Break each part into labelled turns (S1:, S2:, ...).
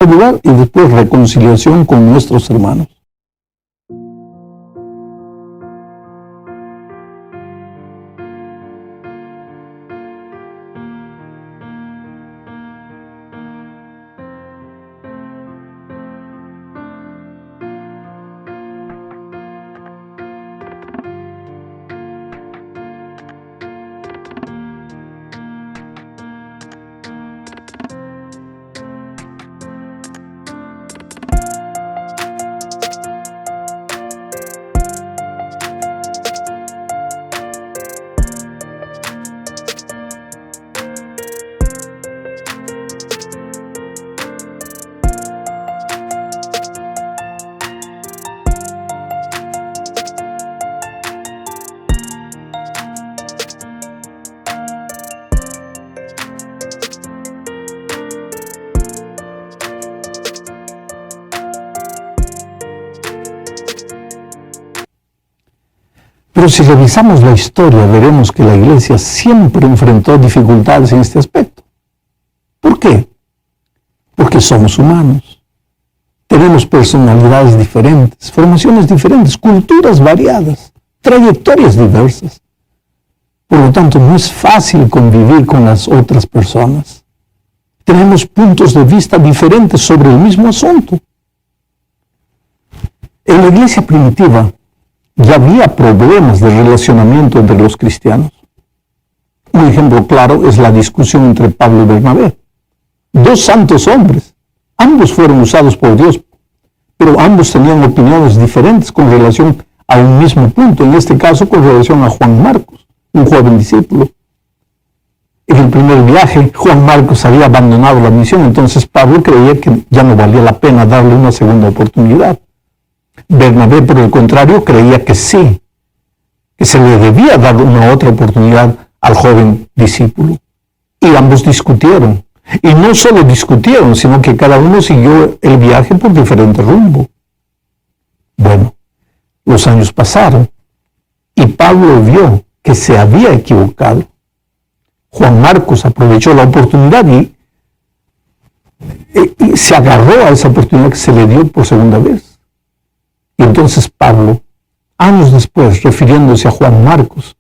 S1: ayudar y después reconciliación con nuestros hermanos. Pero si revisamos la historia, veremos que la Iglesia siempre enfrentó dificultades en este aspecto. ¿Por qué? Porque somos humanos. Tenemos personalidades diferentes, formaciones diferentes, culturas variadas, trayectorias diversas. Por lo tanto, no es fácil convivir con las otras personas. Tenemos puntos de vista diferentes sobre el mismo asunto. En la Iglesia primitiva, ya había problemas de relacionamiento entre los cristianos. Un ejemplo claro es la discusión entre Pablo y Bernabé. Dos santos hombres, ambos fueron usados por Dios, pero ambos tenían opiniones diferentes con relación a un mismo punto, en este caso con relación a Juan Marcos, un joven discípulo. En el primer viaje, Juan Marcos había abandonado la misión, entonces Pablo creía que ya no valía la pena darle una segunda oportunidad. Bernabé, por el contrario, creía que sí, que se le debía dar una otra oportunidad al joven discípulo. Y ambos discutieron. Y no solo discutieron, sino que cada uno siguió el viaje por diferente rumbo. Bueno, los años pasaron y Pablo vio que se había equivocado. Juan Marcos aprovechó la oportunidad y se agarró a esa oportunidad que se le dio por segunda vez. Y entonces Pablo, años después, refiriéndose a Juan Marcos,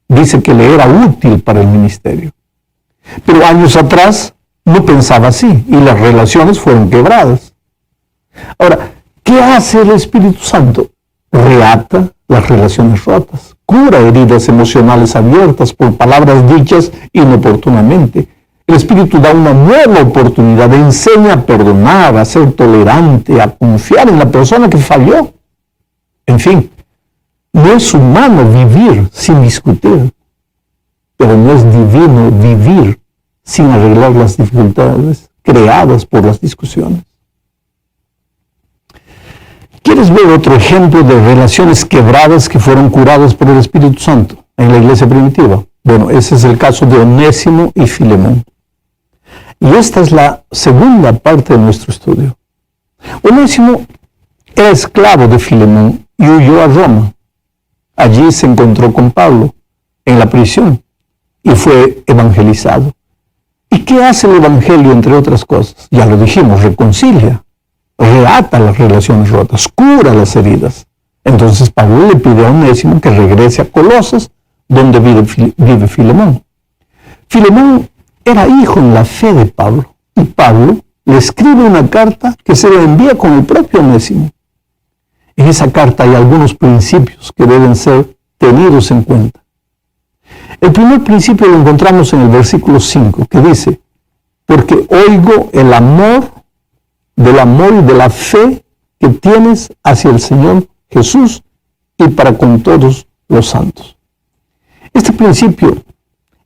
S1: dice que le era útil para el ministerio. Pero años atrás no pensaba así y las relaciones fueron quebradas. Ahora, ¿qué hace el Espíritu Santo? Reata las relaciones rotas, cura heridas emocionales abiertas por palabras dichas inoportunamente. El Espíritu da una nueva oportunidad, enseña a perdonar, a ser tolerante, a confiar en la persona que falló. En fin, no es humano vivir sin discutir, pero no es divino vivir sin arreglar las dificultades creadas por las discusiones. ¿Quieres ver otro ejemplo de relaciones quebradas que fueron curadas por el Espíritu Santo en la iglesia primitiva? Bueno, ese es el caso de Onésimo y Filemón. Y esta es la segunda parte de nuestro estudio. Onésimo era esclavo de Filemón y huyó a Roma. Allí se encontró con Pablo en la prisión y fue evangelizado. ¿Y qué hace el evangelio, entre otras cosas? Ya lo dijimos, reconcilia, reata las relaciones rotas, cura las heridas. Entonces Pablo le pide a Onésimo que regrese a Colosas, donde vive Filemón. Filemón era hijo en la fe de Pablo, y Pablo le escribe una carta que se le envía con el propio Onésimo. En esa carta hay algunos principios que deben ser tenidos en cuenta. El primer principio lo encontramos en el versículo 5, que dice: porque oigo del amor y de la fe que tienes hacia el Señor Jesús y para con todos los santos. Este principio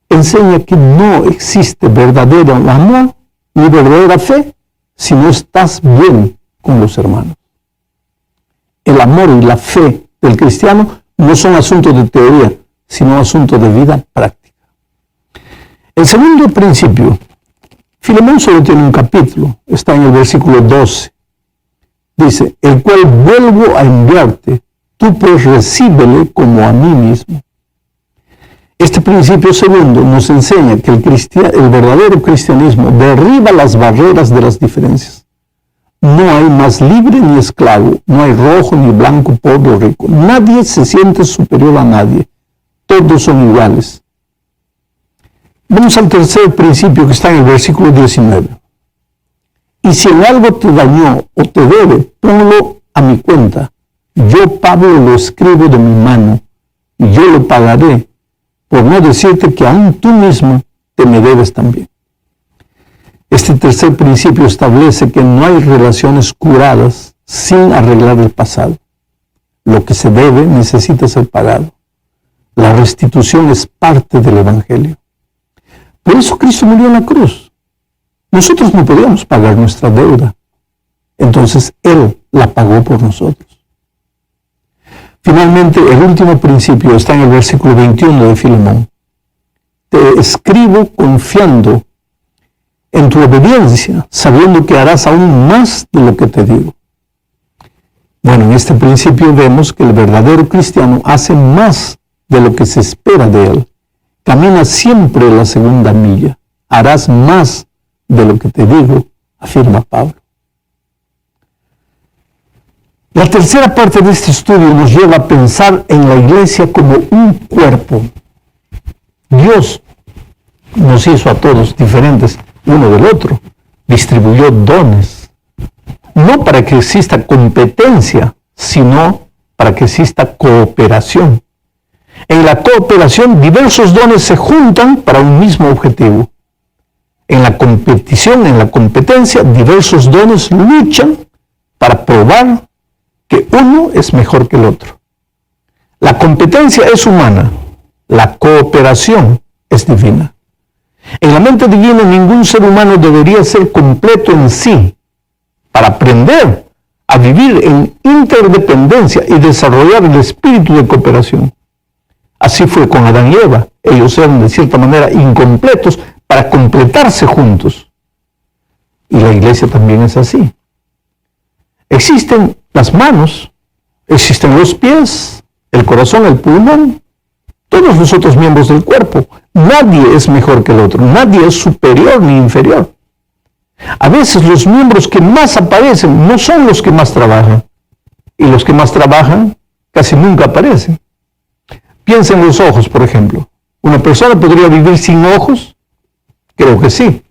S1: enseña que no existe verdadero amor ni verdadera fe si no estás bien con los hermanos. El amor y la fe del cristiano no son asuntos de teoría, sino asuntos de vida práctica. El segundo principio, Filemón solo tiene un capítulo, está en el versículo 12. Dice: el cual vuelvo a enviarte, tú pues recíbele como a mí mismo. Este principio segundo nos enseña que el verdadero cristianismo derriba las barreras de las diferencias. No hay más libre ni esclavo, no hay rojo ni blanco, pobre o rico. Nadie se siente superior a nadie. Todos son iguales. Vamos al tercer principio que está en el versículo 19. Y si en algo te dañó o te debe, ponlo a mi cuenta. Yo, Pablo, lo escribo de mi mano y yo lo pagaré, por no decirte que aún tú mismo te me debes también. Este tercer principio establece que no hay relaciones curadas sin arreglar el pasado. Lo que se debe necesita ser pagado. La restitución es parte del Evangelio. Por eso Cristo murió en la cruz. Nosotros no podíamos pagar nuestra deuda. Entonces Él la pagó por nosotros. Finalmente, el último principio está en el versículo 21 de Filemón. Te escribo confiando en tu obediencia, sabiendo que harás aún más de lo que te digo. Bueno, en este principio vemos que el verdadero cristiano hace más de lo que se espera de él. Camina siempre la segunda milla. Harás más de lo que te digo, afirma Pablo. La tercera parte de este estudio nos lleva a pensar en la iglesia como un cuerpo. Dios nos hizo a todos diferentes uno del otro, distribuyó dones, no para que exista competencia, sino para que exista cooperación. En la cooperación, diversos dones se juntan para un mismo objetivo. En la competición, en la competencia, diversos dones luchan para probar que uno es mejor que el otro. La competencia es humana, la cooperación es divina. En la mente divina, ningún ser humano debería ser completo en sí para aprender a vivir en interdependencia y desarrollar el espíritu de cooperación. Así fue con Adán y Eva. Ellos eran de cierta manera incompletos para completarse juntos. Y la iglesia también es así. Existen las manos, existen los pies, el corazón, el pulmón, todos los otros miembros del cuerpo. Nadie es mejor que el otro, nadie es superior ni inferior. A veces los miembros que más aparecen no son los que más trabajan, y los que más trabajan casi nunca aparecen. Piensa en los ojos, por ejemplo. ¿Una persona podría vivir sin ojos? Creo que sí.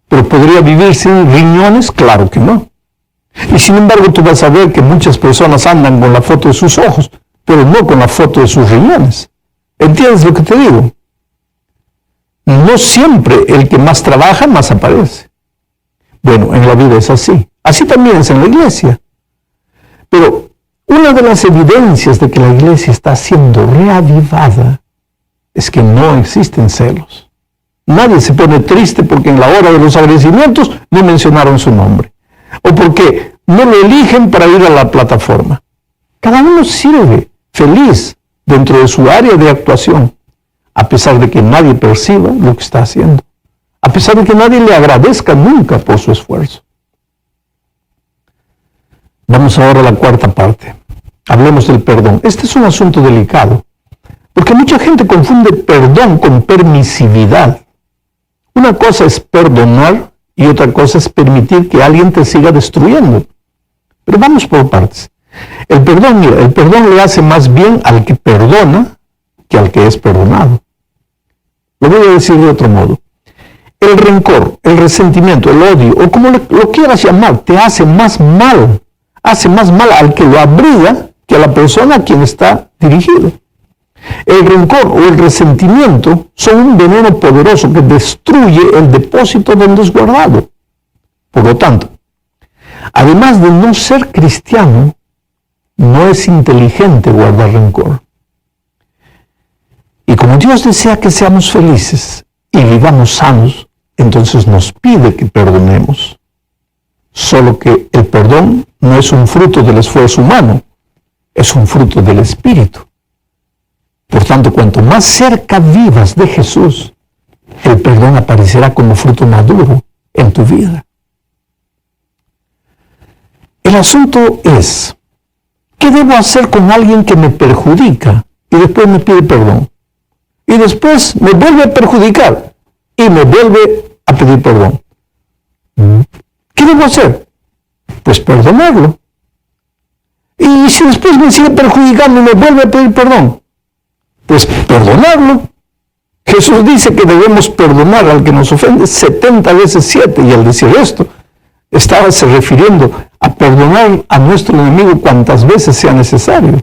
S1: ¿Pero podría vivir sin riñones? Claro que no. Y sin embargo tú vas a ver que muchas personas andan con la foto de sus ojos, pero no con la foto de sus riñones. ¿Entiendes lo que te digo? No siempre el que más trabaja, más aparece. Bueno, en la vida es así. Así también es en la iglesia. Pero una de las evidencias de que la iglesia está siendo reavivada es que no existen celos. Nadie se pone triste porque en la hora de los agradecimientos no mencionaron su nombre. O porque no lo eligen para ir a la plataforma. Cada uno sirve feliz dentro de su área de actuación, a pesar de que nadie perciba lo que está haciendo, a pesar de que nadie le agradezca nunca por su esfuerzo. Vamos ahora a la cuarta parte. Hablemos del perdón. Este es un asunto delicado, porque mucha gente confunde perdón con permisividad. Una cosa es perdonar y otra cosa es permitir que alguien te siga destruyendo. Pero vamos por partes. El perdón, mira, el perdón le hace más bien al que perdona que al que es perdonado. Lo voy a decir de otro modo. El rencor, el resentimiento, el odio, o como lo quieras llamar, te hace más mal al que lo abriga que a la persona a quien está dirigido. El rencor o el resentimiento son un veneno poderoso que destruye el depósito donde es guardado. Por lo tanto, además de no ser cristiano, no es inteligente guardar rencor. Y como Dios desea que seamos felices y vivamos sanos, entonces nos pide que perdonemos. Solo que el perdón no es un fruto del esfuerzo humano, es un fruto del Espíritu. Por tanto, cuanto más cerca vivas de Jesús, el perdón aparecerá como fruto maduro en tu vida. El asunto es, ¿qué debo hacer con alguien que me perjudica y después me pide perdón? Y después me vuelve a perjudicar y me vuelve a pedir perdón. ¿Qué debo hacer? Pues perdonarlo. Y si después me sigue perjudicando y me vuelve a pedir perdón, pues perdonarlo. Jesús dice que debemos perdonar al que nos ofende 70 veces 7, y al decir esto, estaba se refiriendo a perdonar a nuestro enemigo cuantas veces sea necesario.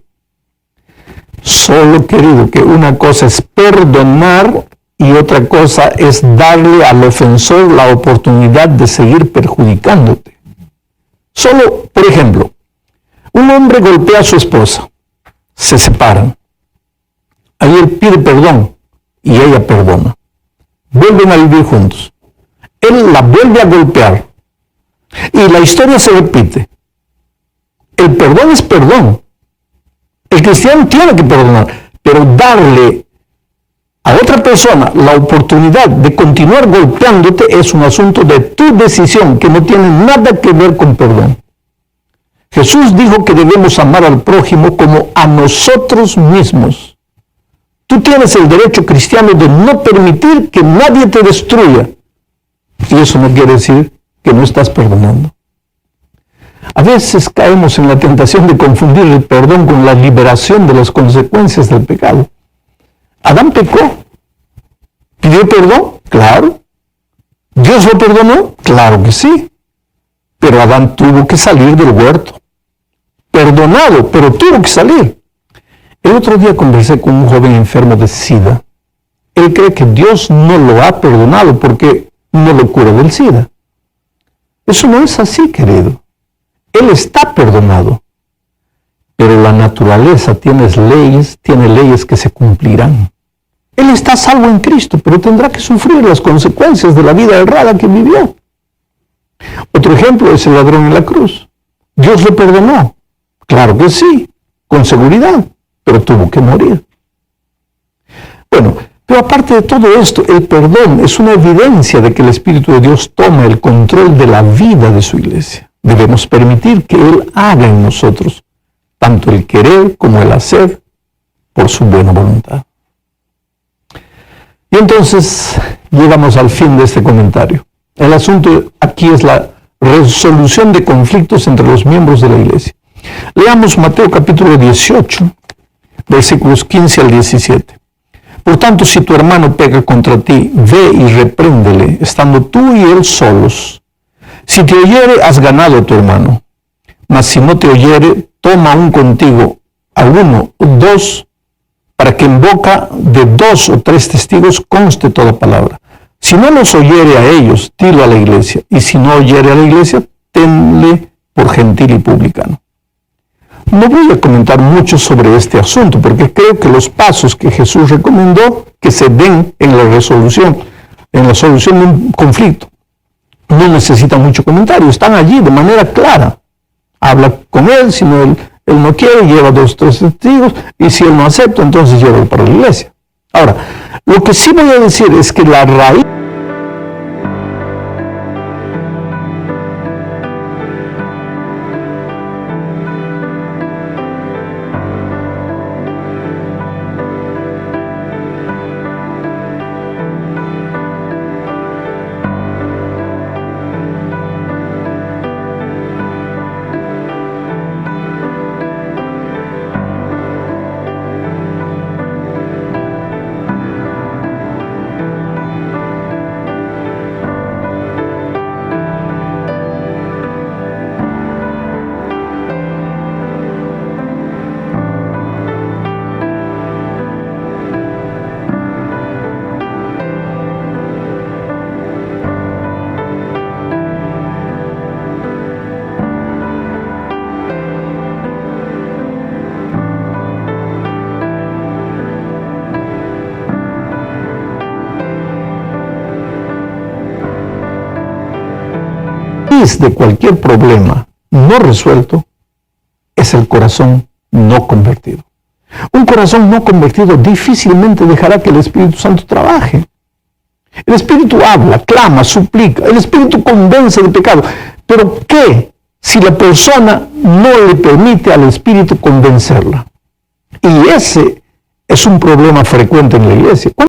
S1: Solo, querido, que una cosa es perdonar y otra cosa es darle al ofensor la oportunidad de seguir perjudicándote. Solo, por ejemplo, un hombre golpea a su esposa, se separan. Ahí él pide perdón y ella perdona. Vuelven a vivir juntos. Él la vuelve a golpear y la historia se repite. El perdón es perdón. El cristiano tiene que perdonar, pero darle a otra persona la oportunidad de continuar golpeándote es un asunto de tu decisión que no tiene nada que ver con perdón. Jesús dijo que debemos amar al prójimo como a nosotros mismos. Tú tienes el derecho cristiano de no permitir que nadie te destruya. Y eso no quiere decir que no estás perdonando. A veces caemos en la tentación de confundir el perdón con la liberación de las consecuencias del pecado. Adán pecó. ¿Pidió perdón? Claro. ¿Dios lo perdonó? Claro que sí. Pero Adán tuvo que salir del huerto. Perdonado, pero tuvo que salir. El otro día conversé con un joven enfermo de SIDA. Él cree que Dios no lo ha perdonado porque no lo cura del SIDA. Eso no es así, querido. Él está perdonado. Pero la naturaleza tiene leyes que se cumplirán. Él está salvo en Cristo, pero tendrá que sufrir las consecuencias de la vida errada que vivió. Otro ejemplo es el ladrón en la cruz. ¿Dios lo perdonó? Claro que sí, con seguridad, pero tuvo que morir. Bueno, pero aparte de todo esto, el perdón es una evidencia de que el Espíritu de Dios toma el control de la vida de su iglesia. Debemos permitir que Él haga en nosotros tanto el querer como el hacer por su buena voluntad. Y entonces llegamos al fin de este comentario. El asunto aquí es la resolución de conflictos entre los miembros de la iglesia. Leamos Mateo capítulo 18, versículos 15 al 17. Por tanto, si tu hermano peca contra ti, ve y repréndele, estando tú y él solos. Si te oyere, has ganado a tu hermano. Mas si no te oyere, toma aún contigo a uno o dos, para que en boca de 2 o 3 testigos conste toda palabra. Si no los oyere a ellos, dilo a la iglesia. Y si no oyere a la iglesia, tenle por gentil y publicano. No voy a comentar mucho sobre este asunto, porque creo que los pasos que Jesús recomendó que se den en la solución de un conflicto, no necesitan mucho comentario, están allí de manera clara. Habla con él, si no él no quiere, lleva 2 o 3 testigos, y si él no acepta, entonces llévalo para la iglesia. Ahora, lo que sí voy a decir es que la raíz de cualquier problema no resuelto es el corazón no convertido. Un corazón no convertido difícilmente dejará que el Espíritu Santo trabaje. El Espíritu habla, clama, suplica, el Espíritu convence de pecado. Pero ¿qué si la persona no le permite al Espíritu convencerla? Y ese es un problema frecuente en la iglesia.